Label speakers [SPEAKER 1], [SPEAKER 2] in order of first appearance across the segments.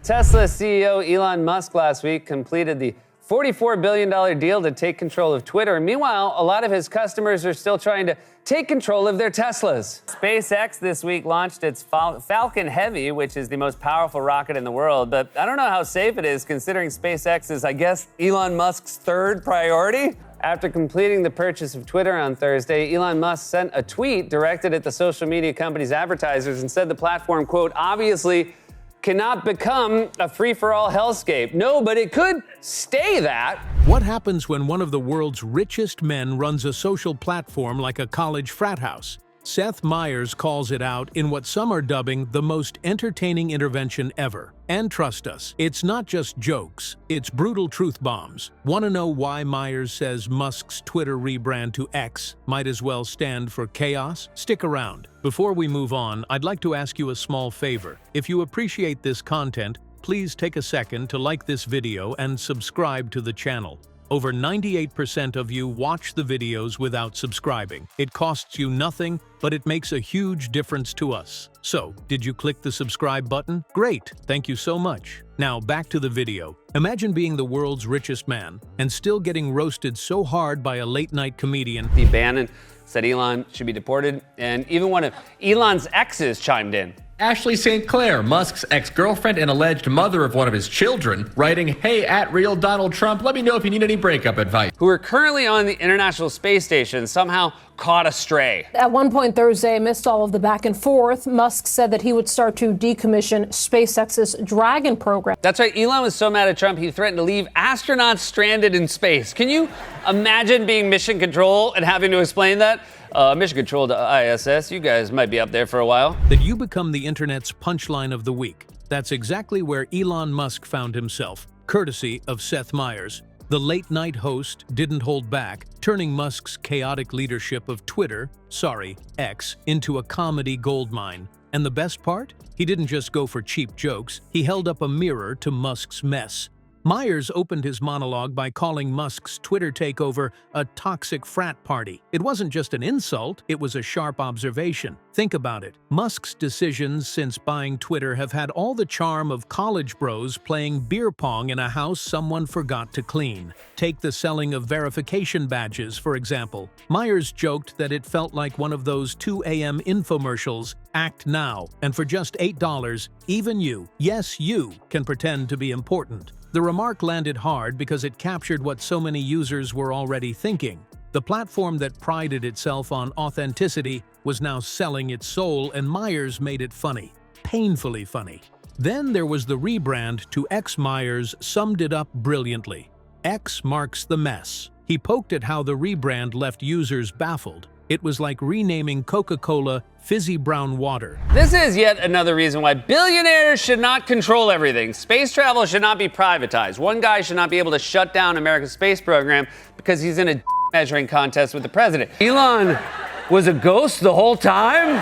[SPEAKER 1] Tesla CEO Elon Musk last week completed the $44 billion deal to take control of Twitter. Meanwhile, a lot of his customers are still trying to take control of their Teslas. SpaceX this week launched its Falcon Heavy, which is the most powerful rocket in the world. But I don't know how safe it is considering SpaceX is, I guess, Elon Musk's third priority. After completing the purchase of Twitter on Thursday, Elon Musk sent a tweet directed at the social media company's advertisers and said the platform, quote, obviously cannot become a free-for-all hellscape. No, but it could stay that.
[SPEAKER 2] What happens when one of the world's richest men runs a social platform like a college frat house? Seth Meyers calls it out in what some are dubbing the most entertaining intervention ever. And trust us, it's not just jokes, it's brutal truth bombs. Want to know why Meyers says Musk's Twitter rebrand to X might as well stand for chaos? Stick around. Before we move on, I'd like to ask you a small favor. If you appreciate this content, please take a second to like this video and subscribe to the channel. Over 98% of you watch the videos without subscribing. It costs you nothing, but it makes a huge difference to us. So, did you click the subscribe button? Great, thank you so much. Now back to the video. Imagine being the world's richest man and still getting roasted so hard by a late-night comedian.
[SPEAKER 1] The Bannon said Elon should be deported, and even one of Elon's exes chimed in.
[SPEAKER 3] Ashley St. Clair, Musk's ex-girlfriend and alleged mother of one of his children, writing, "Hey, @RealDonaldTrump, let me know if you need any breakup advice."
[SPEAKER 1] Who are currently on the International Space Station somehow caught astray.
[SPEAKER 4] At one point Thursday, amidst all of the back and forth, Musk said that he would start to decommission SpaceX's Dragon program.
[SPEAKER 1] That's right, Elon was so mad at Trump, he threatened to leave astronauts stranded in space. Can you imagine being mission control and having to explain that? Mission control to ISS, you guys might be up there for a while.
[SPEAKER 2] That you become the internet's punchline of the week. That's exactly where Elon Musk found himself, courtesy of Seth Meyers. The late-night host didn't hold back, turning Musk's chaotic leadership of Twitter, X, into a comedy goldmine. And the best part? He didn't just go for cheap jokes, he held up a mirror to Musk's mess. Meyers opened his monologue by calling Musk's Twitter takeover a toxic frat party. It wasn't just an insult, it was a sharp observation. Think about it. Musk's decisions since buying Twitter have had all the charm of college bros playing beer pong in a house someone forgot to clean. Take the selling of verification badges, for example. Meyers joked that it felt like one of those 2 a.m. infomercials, act now, and for just $8, even you, yes you, can pretend to be important. The remark landed hard because it captured what so many users were already thinking. The platform that prided itself on authenticity was now selling its soul, and Meyers made it funny. Painfully funny. Then there was the rebrand to X. Meyers summed it up brilliantly. X marks the mess. He poked at how the rebrand left users baffled. It was like renaming Coca-Cola fizzy brown water.
[SPEAKER 1] This is yet another reason why billionaires should not control everything. Space travel should not be privatized. One guy should not be able to shut down America's space program because he's in a measuring contest with the president. Elon was a ghost the whole time?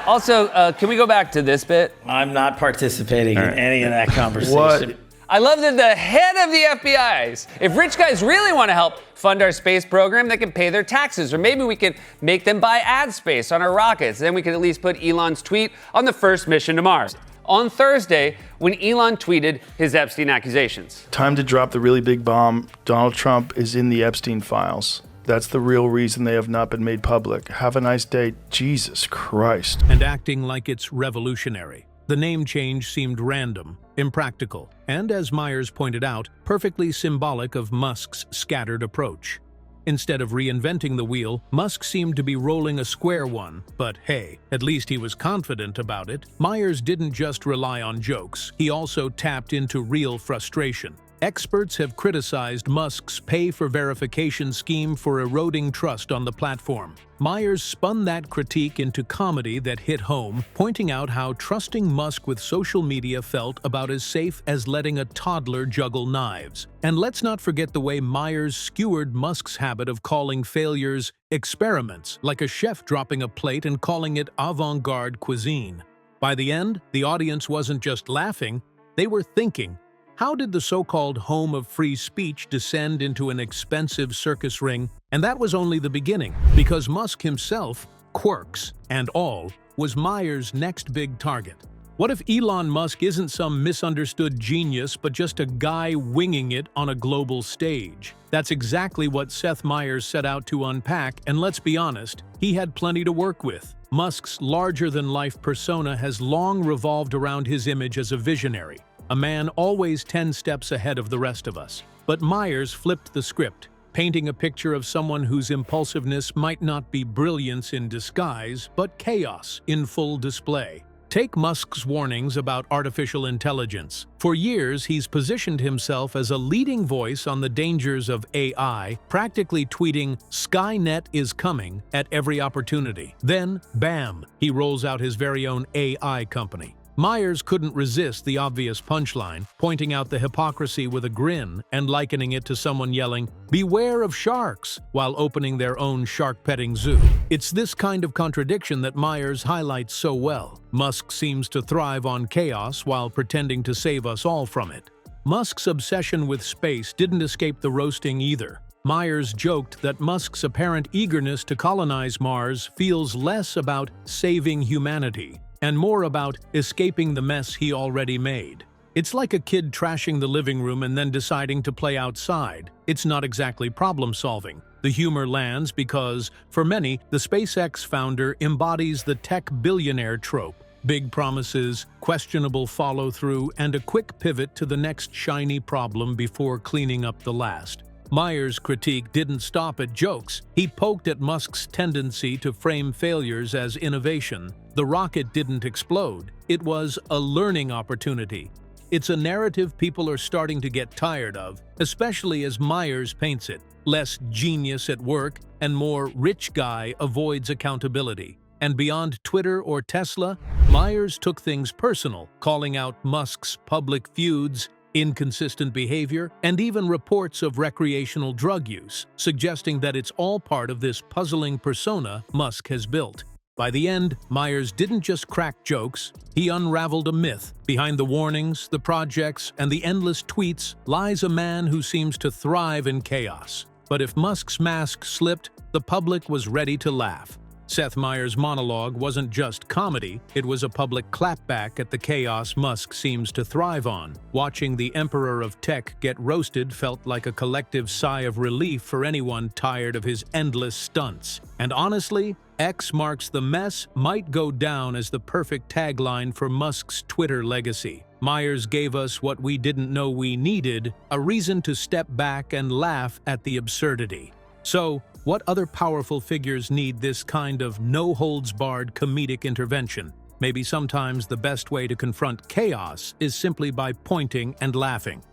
[SPEAKER 1] Also, can we go back to this bit?
[SPEAKER 5] I'm not participating in any of that conversation.
[SPEAKER 1] What? I love that the head of the FBI, if rich guys really want to help fund our space program, they can pay their taxes. Or maybe we can make them buy ad space on our rockets. Then we can at least put Elon's tweet on the first mission to Mars. On Thursday, when Elon tweeted his Epstein accusations.
[SPEAKER 6] Time to drop the really big bomb. Donald Trump is in the Epstein files. That's the real reason they have not been made public. Have a nice day. Jesus Christ.
[SPEAKER 2] And acting like it's revolutionary. The name change seemed random, impractical, and as Meyers pointed out, perfectly symbolic of Musk's scattered approach. Instead of reinventing the wheel, Musk seemed to be rolling a square one, but hey, at least he was confident about it. Meyers didn't just rely on jokes, he also tapped into real frustration. Experts have criticized Musk's pay-for-verification scheme for eroding trust on the platform. Meyers spun that critique into comedy that hit home, pointing out how trusting Musk with social media felt about as safe as letting a toddler juggle knives. And let's not forget the way Meyers skewered Musk's habit of calling failures experiments, like a chef dropping a plate and calling it avant-garde cuisine. By the end, the audience wasn't just laughing, they were thinking, how did the so-called home of free speech descend into an expensive circus ring? And that was only the beginning, because Musk himself, quirks and all, was Meyers' next big target. What if Elon Musk isn't some misunderstood genius, but just a guy winging it on a global stage? That's exactly what Seth Meyers set out to unpack, and let's be honest, he had plenty to work with. Musk's larger-than-life persona has long revolved around his image as a visionary, a man always 10 steps ahead of the rest of us. But Meyers flipped the script, painting a picture of someone whose impulsiveness might not be brilliance in disguise, but chaos in full display. Take Musk's warnings about artificial intelligence. For years, he's positioned himself as a leading voice on the dangers of AI, practically tweeting, "Skynet is coming," at every opportunity. Then, bam, he rolls out his very own AI company. Meyers couldn't resist the obvious punchline, pointing out the hypocrisy with a grin and likening it to someone yelling, "Beware of sharks," while opening their own shark-petting zoo. It's this kind of contradiction that Meyers highlights so well. Musk seems to thrive on chaos while pretending to save us all from it. Musk's obsession with space didn't escape the roasting either. Meyers joked that Musk's apparent eagerness to colonize Mars feels less about saving humanity and more about escaping the mess he already made. It's like a kid trashing the living room and then deciding to play outside. It's not exactly problem-solving. The humor lands because, for many, the SpaceX founder embodies the tech billionaire trope. Big promises, questionable follow-through, and a quick pivot to the next shiny problem before cleaning up the last. Meyers' critique didn't stop at jokes. He poked at Musk's tendency to frame failures as innovation. The rocket didn't explode. It was a learning opportunity. It's a narrative people are starting to get tired of, especially as Meyers paints it. Less genius at work and more rich guy avoids accountability. And beyond Twitter or Tesla, Meyers took things personal, calling out Musk's public feuds, inconsistent behavior, and even reports of recreational drug use, suggesting that it's all part of this puzzling persona Musk has built. By the end, Meyers didn't just crack jokes, he unraveled a myth. Behind the warnings, the projects, and the endless tweets lies a man who seems to thrive in chaos. But if Musk's mask slipped, the public was ready to laugh. Seth Meyers' monologue wasn't just comedy, it was a public clapback at the chaos Musk seems to thrive on. Watching the Emperor of Tech get roasted felt like a collective sigh of relief for anyone tired of his endless stunts. And honestly, X marks the mess might go down as the perfect tagline for Musk's Twitter legacy. Meyers gave us what we didn't know we needed, a reason to step back and laugh at the absurdity. So, what other powerful figures need this kind of no-holds-barred comedic intervention? Maybe sometimes the best way to confront chaos is simply by pointing and laughing.